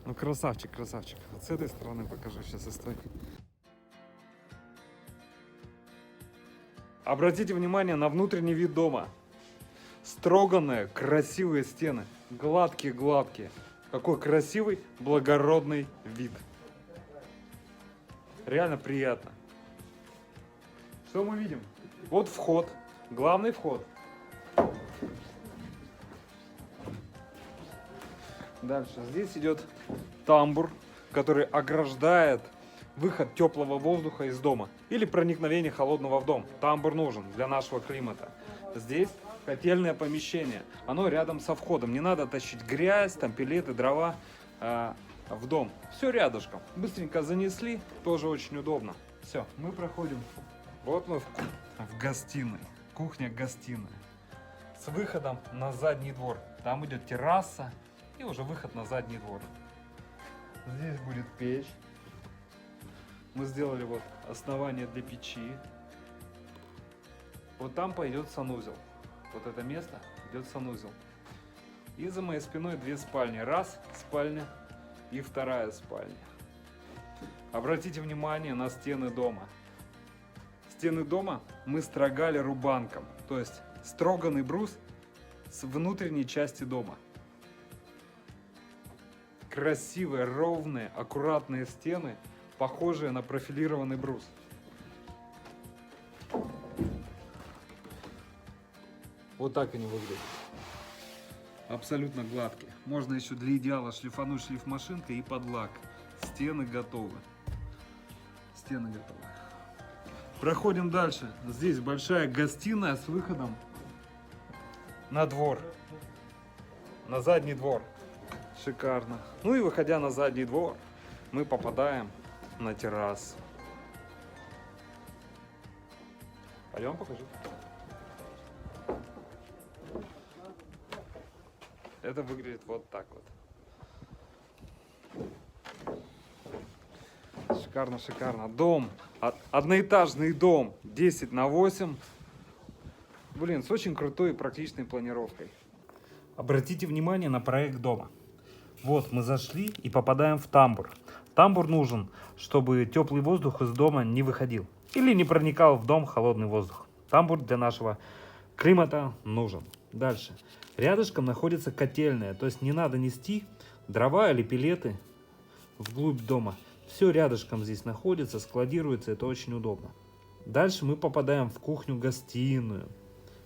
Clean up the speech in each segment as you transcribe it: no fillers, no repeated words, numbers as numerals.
Ну красавчик, красавчик. Вот с этой стороны покажу сейчас историю. Обратите внимание на внутренний вид дома. Строганные, красивые стены. Гладкие-гладкие. Какой красивый, благородный вид. Реально приятно. Что мы видим? Вот вход. Главный вход. Дальше. Здесь идет тамбур, который ограждает выход теплого воздуха из дома или проникновение холодного в дом. Тамбур нужен для нашего климата. Здесь котельное помещение. Оно рядом со входом. Не надо тащить грязь, там пелеты, дрова в дом. Все рядышком. Быстренько занесли. Тоже очень удобно. Все, мы проходим. Вот мы в гостиной. Кухня-гостиная. С выходом на задний двор. Там идет терраса и уже выход на задний двор. Здесь будет печь. Мы сделали вот основание для печи. Вот там пойдет санузел. Вот это место идет санузел. И за моей спиной две спальни. Раз спальня и вторая спальня. Обратите внимание на стены дома. Стены дома мы строгали рубанком. То есть строганный брус с внутренней части дома. Красивые, ровные, аккуратные стены, похожие на профилированный брус. Вот так они выглядят. Абсолютно гладкие. Можно еще для идеала шлифануть шлифмашинкой и под лак. Стены готовы. Стены готовы. Проходим дальше. Здесь большая гостиная с выходом на двор. На задний двор. Шикарно. Ну и выходя на задний двор, мы попадаем на террасу. Пойдем покажу. Это выглядит вот так вот. Шикарно, шикарно. Дом, одноэтажный дом, 10/8. Блин, с очень крутой и практичной планировкой. Обратите внимание на проект дома. Вот мы зашли и попадаем в тамбур. Тамбур нужен, чтобы теплый воздух из дома не выходил или не проникал в дом холодный воздух. Тамбур для нашего климата нужен. Дальше. Рядышком находится котельная, то есть не надо нести дрова или пелеты вглубь дома. Все рядышком здесь находится, складируется, это очень удобно. Дальше мы попадаем в кухню-гостиную.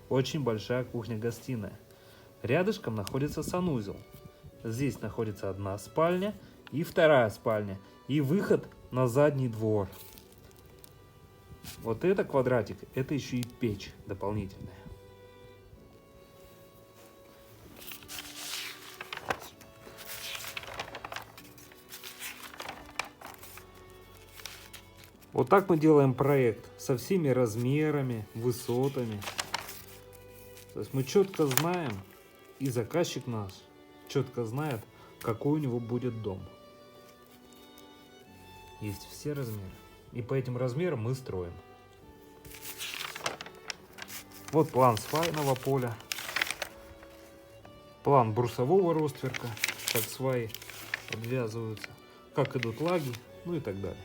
Очень большая кухня-гостиная. Рядышком находится санузел. Здесь находится одна спальня и вторая спальня. И выход на задний двор. Вот это квадратик, это еще и печь дополнительная. Вот так мы делаем проект со всеми размерами, высотами. То есть мы четко знаем, и заказчик наш четко знает, какой у него будет дом. Есть все размеры. И по этим размерам мы строим. Вот план свайного поля. План брусового ростверка, как сваи обвязываются, как идут лаги, ну и так далее.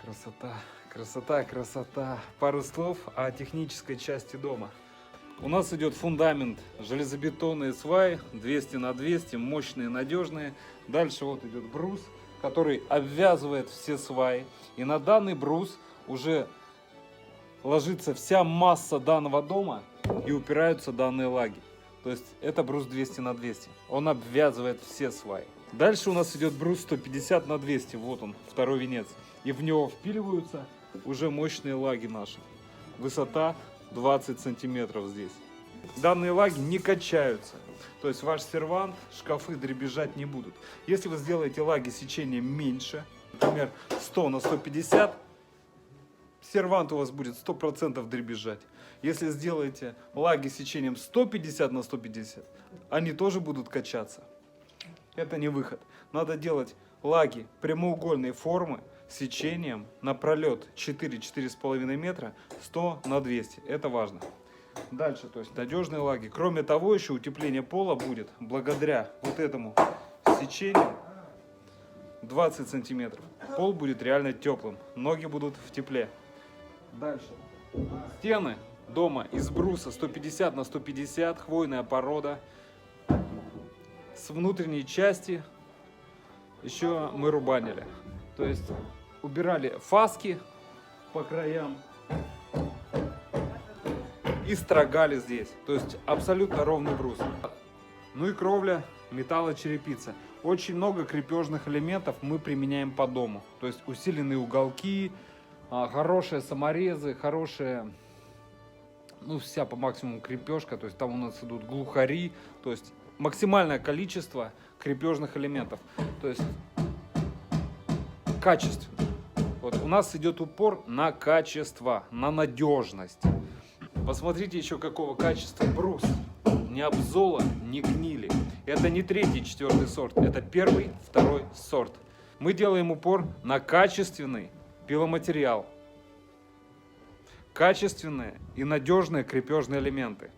Красота, красота, красота. Пару слов о технической части дома. У нас идет фундамент, железобетонные сваи, 200/200, мощные, надежные. Дальше вот идет брус, который обвязывает все сваи. И на данный брус уже ложится вся масса данного дома и упираются данные лаги. То есть это брус 200/200. Он обвязывает все сваи. Дальше у нас идет брус 150/200. Вот он, второй венец. И в него впиливаются уже мощные лаги наши. Высота 20 сантиметров здесь. Данные лаги не качаются. То есть ваш сервант, шкафы дребезжать не будут. Если вы сделаете лаги сечением меньше, например, 100/150, сервант у вас будет 100% дребезжать. Если сделаете лаги с сечением 150 на 150, они тоже будут качаться. Это не выход. Надо делать лаги прямоугольной формы с сечением на пролет 4-4,5 метра 100 на 200. Это важно. Дальше, то есть надежные лаги. Кроме того, еще утепление пола будет благодаря вот этому сечению 20 сантиметров. Пол будет реально теплым, ноги будут в тепле. Дальше. Стены дома из бруса 150 на 150, хвойная порода. С внутренней части еще мы рубанили. То есть убирали фаски по краям и строгали здесь. То есть абсолютно ровный брус. Ну и кровля металлочерепица. Очень много крепежных элементов мы применяем по дому. То есть усиленные уголки, хорошие саморезы, хорошие, ну вся по максимуму крепежка. То есть там у нас идут глухари. То есть максимальное количество крепежных элементов. То есть качественно. Вот у нас идет упор на качество, на надежность. Посмотрите еще какого качества брус. Ни обзола, ни гнили. Это не третий, четвертый сорт. Это первый, второй сорт. Мы делаем упор на качественный пиломатериал. Качественные и надежные крепежные элементы.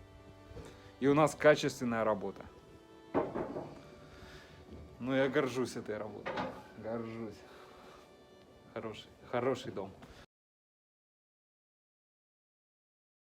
И у нас качественная работа. Ну, я горжусь этой работой. Горжусь. Хороший дом.